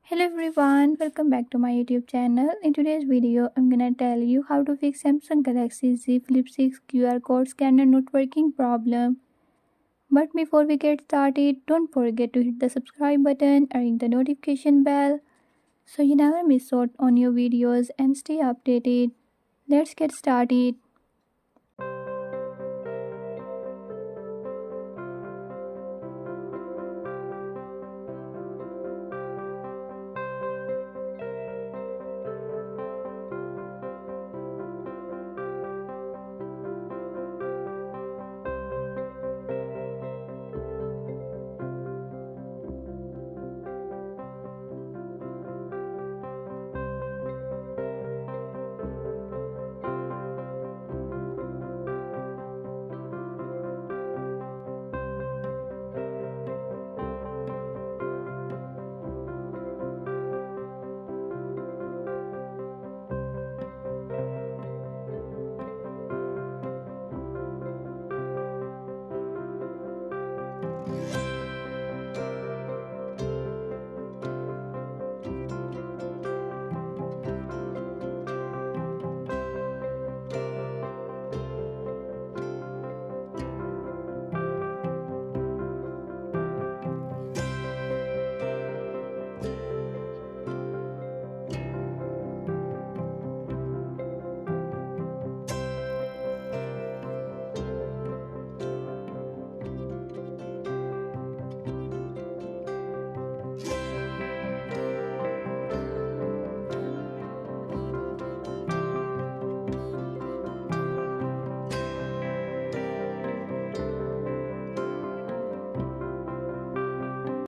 Hello everyone, welcome back to my YouTube channel. In today's video, I'm gonna tell you how to fix Samsung Galaxy Z Flip 6 QR code scanner not working problem. But before we get started, don't forget to hit the subscribe button and ring the notification bell so you never miss out on new videos and stay updated. Let's get started.